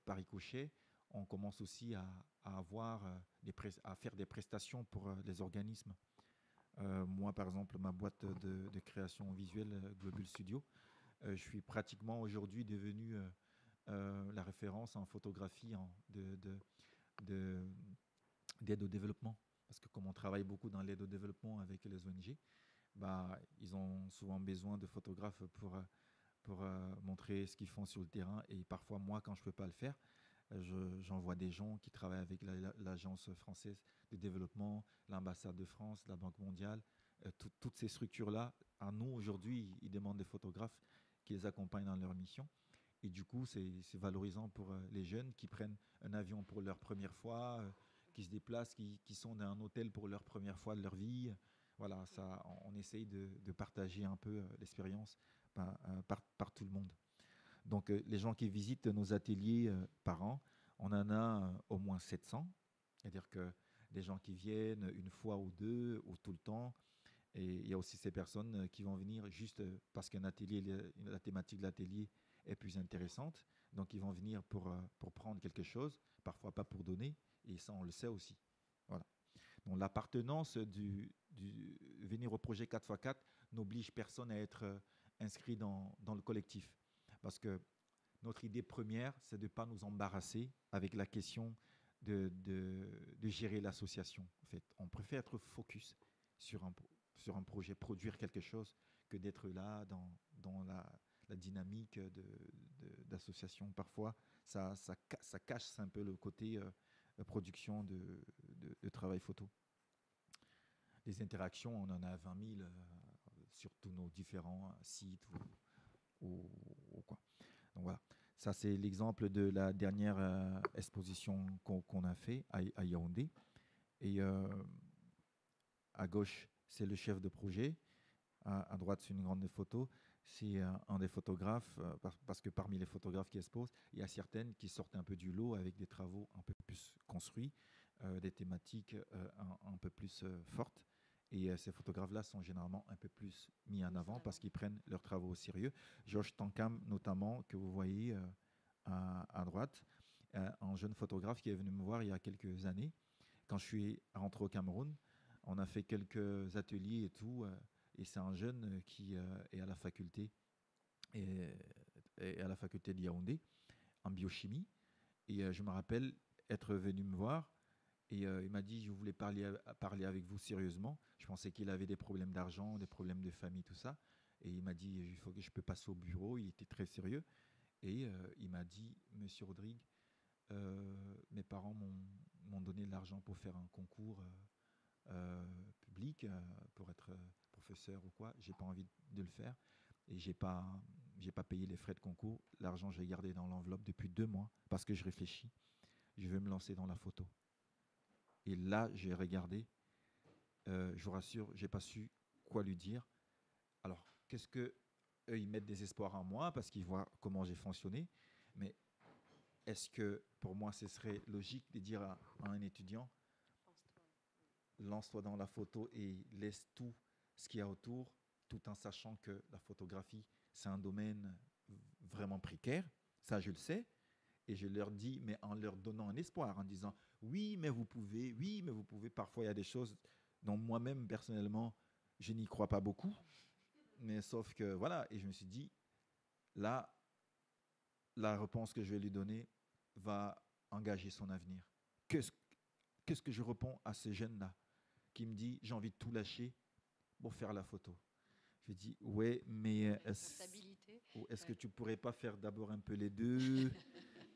par ricochet, on commence aussi à faire des prestations pour les organismes. Moi, par exemple, ma boîte de création visuelle, Globule Studio, je suis pratiquement aujourd'hui devenu la référence en photographie d'aide au développement. Parce que comme on travaille beaucoup dans l'aide au développement avec les ONG, bah, ils ont souvent besoin de photographes pour montrer ce qu'ils font sur le terrain. Et parfois, moi, quand je ne peux pas le faire, j'envoie des gens qui travaillent avec l'Agence française de développement, l'ambassade de France, la Banque mondiale. Toutes ces structures-là, à nous, aujourd'hui, ils demandent des photographes qui les accompagnent dans leur mission. Et du coup, c'est valorisant pour les jeunes qui prennent un avion pour leur première fois, qui se déplacent, qui sont dans un hôtel pour leur première fois de leur vie. Voilà, ça, on essaye de partager un peu l'expérience par tout le monde. Donc, les gens qui visitent nos ateliers par an, on en a au moins 700. C'est-à-dire que des gens qui viennent une fois ou deux, ou tout le temps. Et il y a aussi ces personnes qui vont venir juste parce qu'un atelier, la thématique de l'atelier est plus intéressante. Donc, ils vont venir pour prendre quelque chose, parfois pas pour donner. Et ça, on le sait aussi. Voilà. Donc, l'appartenance venir au projet 4x4 n'oblige personne à être inscrit dans le collectif. Parce que notre idée première, c'est de ne pas nous embarrasser avec la question de gérer l'association. En fait, on préfère être focus sur un projet, produire quelque chose, que d'être là dans la dynamique d'association. Parfois, ça cache un peu le côté production de travail photo. Les interactions, on en a 20 000 sur tous nos différents sites ou quoi. Donc voilà, ça c'est l'exemple de la dernière exposition qu'on a fait à Yaoundé. Et à gauche, c'est le chef de projet. À droite, c'est une grande photo. C'est un des photographes, parce que parmi les photographes qui exposent, il y a certaines qui sortent un peu du lot avec des travaux un peu plus construits, des thématiques un peu plus fortes. Et ces photographes-là sont généralement un peu plus mis en avant parce qu'ils prennent leurs travaux au sérieux. Georges Tankam, notamment, que vous voyez à droite, un jeune photographe qui est venu me voir il y a quelques années. Quand je suis rentré au Cameroun, on a fait quelques ateliers et tout. Et c'est un jeune qui est à la faculté et à la faculté de Yaoundé en biochimie. Et je me rappelle être venu me voir et il m'a dit je voulais parler avec vous sérieusement. Je pensais qu'il avait des problèmes d'argent, des problèmes de famille, tout ça. Et il m'a dit il faut que je peux passer au bureau. Il était très sérieux et il m'a dit Monsieur Rodrigue, mes parents m'ont donné de l'argent pour faire un concours public, pour être professeur ou quoi. J'ai pas envie de le faire et j'ai pas payé les frais de concours. L'argent, je l'ai gardé dans l'enveloppe depuis 2 mois parce que je réfléchis. Je veux me lancer dans la photo. Et là, j'ai regardé. Je vous rassure, j'ai pas su quoi lui dire. Alors, qu'est-ce que eux, ils mettent des espoirs en moi parce qu'ils voient comment j'ai fonctionné. Mais est-ce que pour moi, ce serait logique de dire à un étudiant lance-toi dans la photo et laisse tout ce qu'il y a autour, tout en sachant que la photographie, c'est un domaine vraiment précaire. Ça, je le sais. Et je leur dis, mais en leur donnant un espoir, en disant, oui, mais vous pouvez, oui, mais vous pouvez. Parfois, il y a des choses dont moi-même, personnellement, je n'y crois pas beaucoup. Mais sauf que, voilà, et je me suis dit, là, la réponse que je vais lui donner va engager son avenir. Qu'est-ce que je réponds à ces jeunes-là qui me dit j'ai envie de tout lâcher pour faire la photo. Je dis ouais, mais est-ce que tu pourrais pas faire d'abord un peu les deux,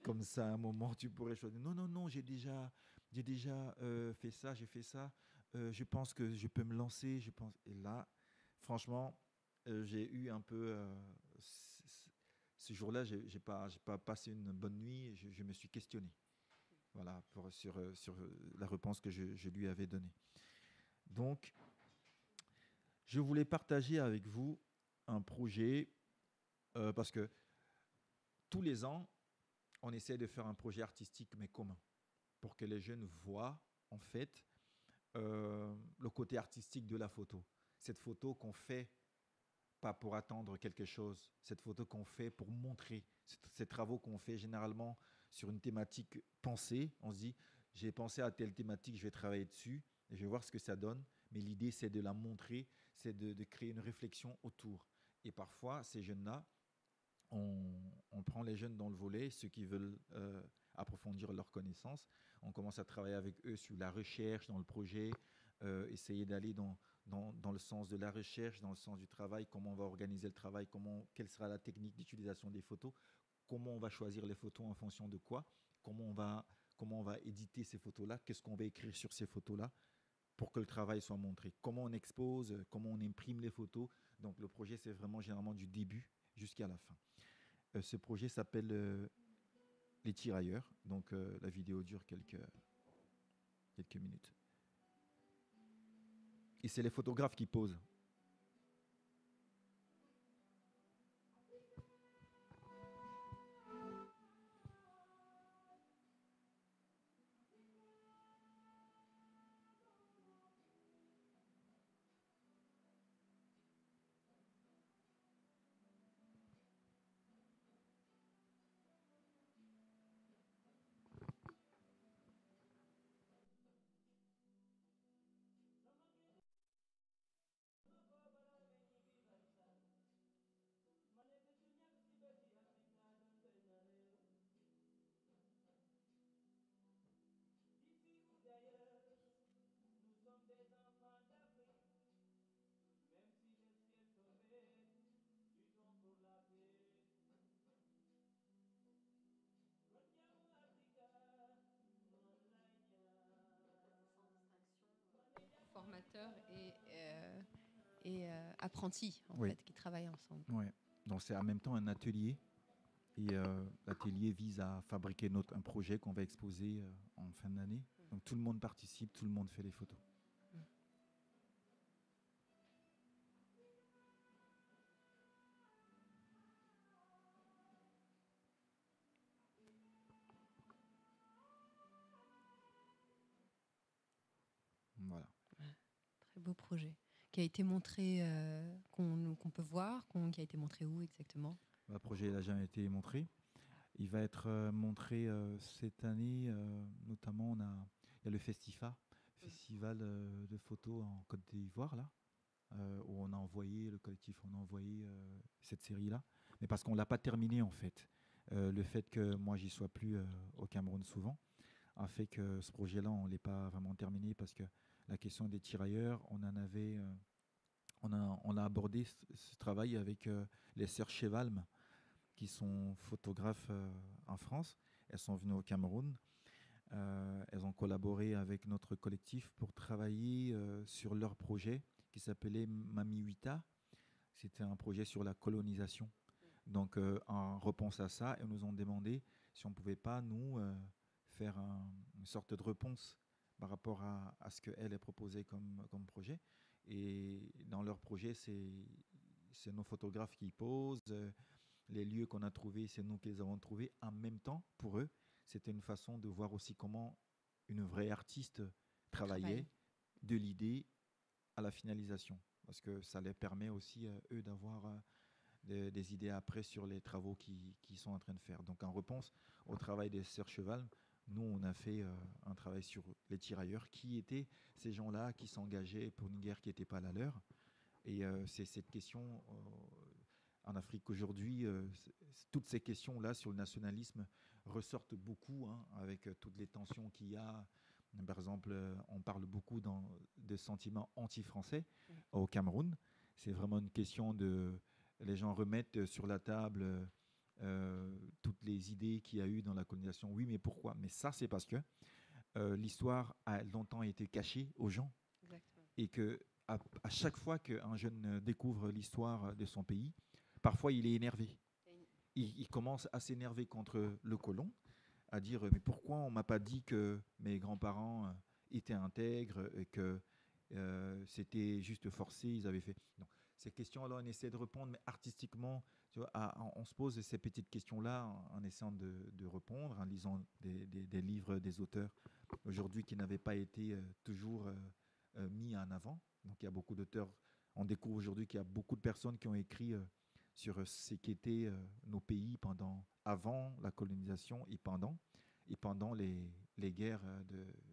comme ça à un moment tu pourrais choisir. Non, j'ai déjà fait ça, j'ai fait ça. Je pense que je peux me lancer. Je pense et là, franchement, j'ai eu un peu ce jour-là, j'ai pas passé une bonne nuit. Je me suis questionné. Voilà, sur la réponse que je lui avais donnée. Donc, je voulais partager avec vous un projet parce que tous les ans, on essaie de faire un projet artistique mais commun pour que les jeunes voient en fait le côté artistique de la photo. Cette photo qu'on fait pas pour attendre quelque chose, cette photo qu'on fait pour montrer, ces travaux qu'on fait généralement sur une thématique pensée. On se dit, j'ai pensé à telle thématique, je vais travailler dessus et je vais voir ce que ça donne. Mais l'idée, c'est de la montrer, c'est de créer une réflexion autour. Et parfois, ces jeunes-là, on prend les jeunes dans le volet, ceux qui veulent approfondir leurs connaissances. On commence à travailler avec eux sur la recherche dans le projet, essayer d'aller dans le sens de la recherche, dans le sens du travail, comment on va organiser le travail, quelle sera la technique d'utilisation des photos, comment on va choisir les photos en fonction de quoi, comment on va éditer ces photos-là, qu'est-ce qu'on va écrire sur ces photos-là pour que le travail soit montré, comment on expose, comment on imprime les photos. Donc le projet, c'est vraiment généralement du début jusqu'à la fin. Ce projet s'appelle Les Tirailleurs, donc la vidéo dure quelques minutes. Et c'est les photographes qui posent. collaborateurs et apprentis, en Oui. fait, qui travaillent ensemble. Ouais. Donc c'est en même temps un atelier. Et l'atelier vise à fabriquer un projet qu'on va exposer en fin d'année. Donc tout le monde participe, tout le monde fait les photos. Voilà. Très beau projet. Qui a été montré, qu'on peut voir, qui a été montré où exactement? Le projet n'a jamais été montré. Il va être montré cette année, notamment il y a le Festival de photos en Côte d'Ivoire, là, où on a envoyé, le collectif, on a envoyé cette série-là. Mais parce qu'on ne l'a pas terminé, en fait. Le fait que moi, j'y sois plus au Cameroun souvent, a fait que ce projet-là, on ne l'ait pas vraiment terminé parce que la question des tirailleurs, on a abordé ce travail avec les sœurs Chevalm, qui sont photographes en France. Elles sont venues au Cameroun. Elles ont collaboré avec notre collectif pour travailler sur leur projet qui s'appelait Mami Huita. C'était un projet sur la colonisation. Donc, en réponse à ça, elles nous ont demandé si on ne pouvait pas, nous, faire une sorte de réponse par rapport à ce qu'elles proposaient comme projet. Et dans leur projet, c'est nos photographes qui posent. Les lieux qu'on a trouvés, c'est nous qui les avons trouvés. En même temps, pour eux, c'était une façon de voir aussi comment une vraie artiste travaillait de l'idée à la finalisation. Parce que ça les permet aussi, eux, d'avoir des idées après sur les travaux qu'ils sont en train de faire. Donc, en réponse au travail des sœurs Cheval, nous, on a fait un travail sur les tirailleurs, qui étaient ces gens-là qui s'engageaient pour une guerre qui n'était pas la leur. Et c'est cette question en Afrique aujourd'hui, toutes ces questions-là sur le nationalisme ressortent beaucoup, hein, avec toutes les tensions qu'il y a. Par exemple, on parle beaucoup de sentiments anti-français au Cameroun. C'est vraiment une question de... Les gens remettent sur la table toutes les idées qu'il y a eu dans la colonisation. Oui, mais pourquoi? Mais ça, c'est parce que l'histoire a longtemps été cachée aux gens. Exactement. Et que à chaque fois qu'un jeune découvre l'histoire de son pays, parfois il est énervé. Il commence à s'énerver contre le colon, à dire mais pourquoi on m'a pas dit que mes grands-parents étaient intègres et que c'était juste forcé, ils avaient fait. Non. Ces questions-là, on essaie de répondre, mais artistiquement, tu vois, on se pose ces petites questions-là en essayant de répondre, en lisant des livres des auteurs aujourd'hui qui n'avaient pas été toujours mis en avant. Donc il y a beaucoup d'auteurs. On découvre aujourd'hui qu'il y a beaucoup de personnes qui ont écrit sur ce qu'étaient nos pays avant la colonisation et pendant les guerres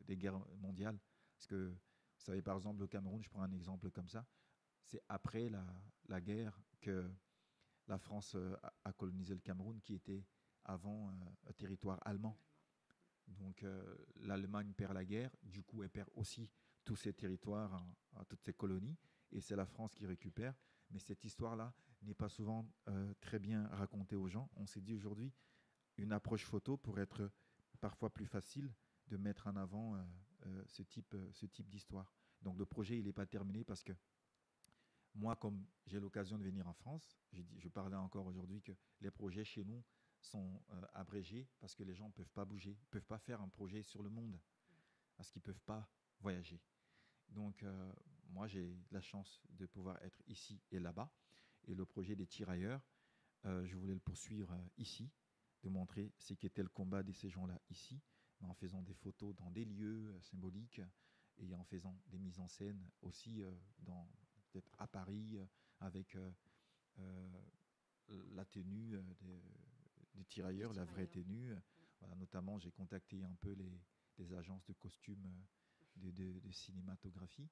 des guerres mondiales. Parce que vous savez, par exemple, le Cameroun, je prends un exemple comme ça, c'est après la guerre que la France a colonisé le Cameroun, qui était avant un territoire allemand. Donc l'Allemagne perd la guerre, du coup elle perd aussi tous ses territoires, toutes ses colonies, et c'est la France qui récupère. Mais cette histoire-là n'est pas souvent très bien racontée aux gens. On s'est dit aujourd'hui, une approche photo pourrait être parfois plus facile de mettre en avant ce type d'histoire. Donc le projet, il n'est pas terminé parce que moi, comme j'ai l'occasion de venir en France, je parlais encore aujourd'hui que les projets chez nous sont abrégés parce que les gens ne peuvent pas bouger, ne peuvent pas faire un projet sur le monde parce qu'ils ne peuvent pas voyager. Donc, moi, j'ai la chance de pouvoir être ici et là-bas. Et le projet des tirailleurs, je voulais le poursuivre ici, de montrer ce qu'était le combat de ces gens-là ici, mais en faisant des photos dans des lieux symboliques et en faisant des mises en scène aussi peut-être à Paris, avec la tenue des tirailleurs, la vraie tenue. Voilà, notamment, j'ai contacté un peu des agences de costumes de cinématographie.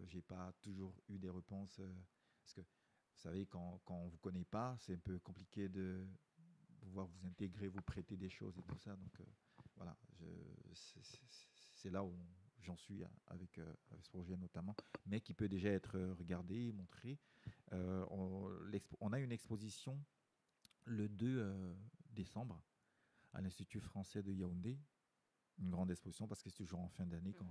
J'ai pas toujours eu des réponses parce que vous savez, quand on vous connaît pas, c'est un peu compliqué de pouvoir vous intégrer, vous prêter des choses et tout ça. Donc voilà, c'est là où j'en suis avec ce projet notamment, mais qui peut déjà être regardé, montré. On a une exposition le 2 décembre à l'Institut français de Yaoundé, une grande exposition parce que c'est toujours en fin d'année qu'on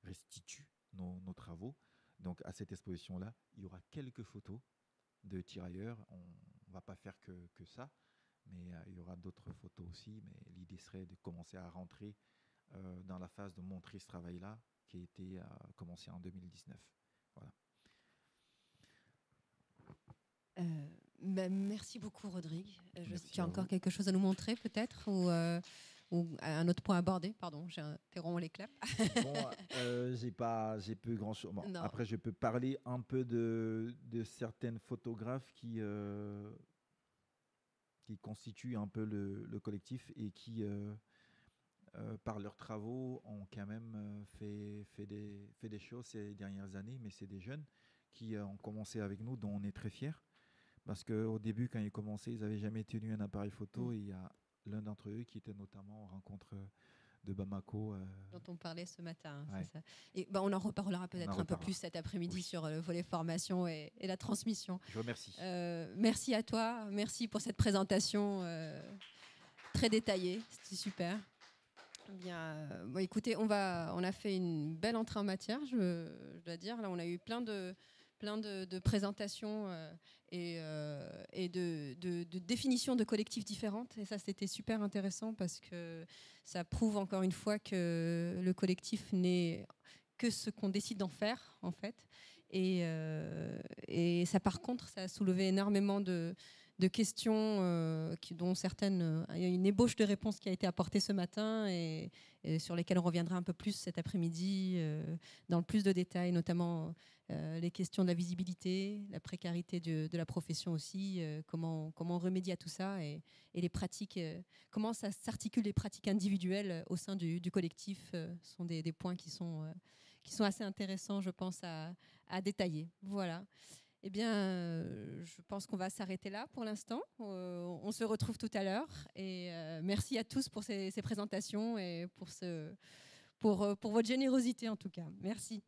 restitue nos travaux. Donc à cette exposition-là, il y aura quelques photos de tirailleurs. On ne va pas faire que ça, mais il y aura d'autres photos aussi. Mais l'idée serait de commencer à rentrer dans la phase de montrer ce travail-là qui a été commencé en 2019. Voilà. Merci beaucoup, Rodrigue. Tu as à encore vous. quelque chose à nous montrer, peut-être, ou un autre point abordé? Pardon, j'interromps les claps. Bon, j'ai peu grand-chose. Bon, Non. après, je peux parler un peu de certaines photographes qui constituent un peu le collectif et qui, par leurs travaux, ont quand même fait des choses ces dernières années, mais c'est des jeunes qui ont commencé avec nous, dont on est très fiers. Parce qu'au début, quand ils commençaient, ils n'avaient jamais tenu un appareil photo. Et il y a l'un d'entre eux qui était notamment en rencontre de Bamako. Dont on parlait ce matin, ouais. c'est ça. Et on en reparlera peut-être un peu plus cet après-midi sur le volet formation et la transmission. Je vous remercie. Merci à toi, merci pour cette présentation très détaillée, c'était super. Bien, écoutez, on a fait une belle entrée en matière, je dois dire. Là, on a eu plein de présentations et de définitions de collectifs différentes. Et ça, c'était super intéressant parce que ça prouve encore une fois que le collectif n'est que ce qu'on décide d'en faire, en fait. Et ça, par contre, ça a soulevé énormément de questions dont certaines, il y a une ébauche de réponses qui a été apportée ce matin et sur lesquelles on reviendra un peu plus cet après-midi dans le plus de détails, notamment les questions de la visibilité, la précarité de la profession aussi, comment on remédie à tout ça et les pratiques, comment ça s'articule les pratiques individuelles au sein du collectif sont des points qui sont assez intéressants, je pense, à détailler. Voilà. Eh bien, je pense qu'on va s'arrêter là pour l'instant. On se retrouve tout à l'heure. Et merci à tous pour ces présentations et pour votre générosité en tout cas. Merci.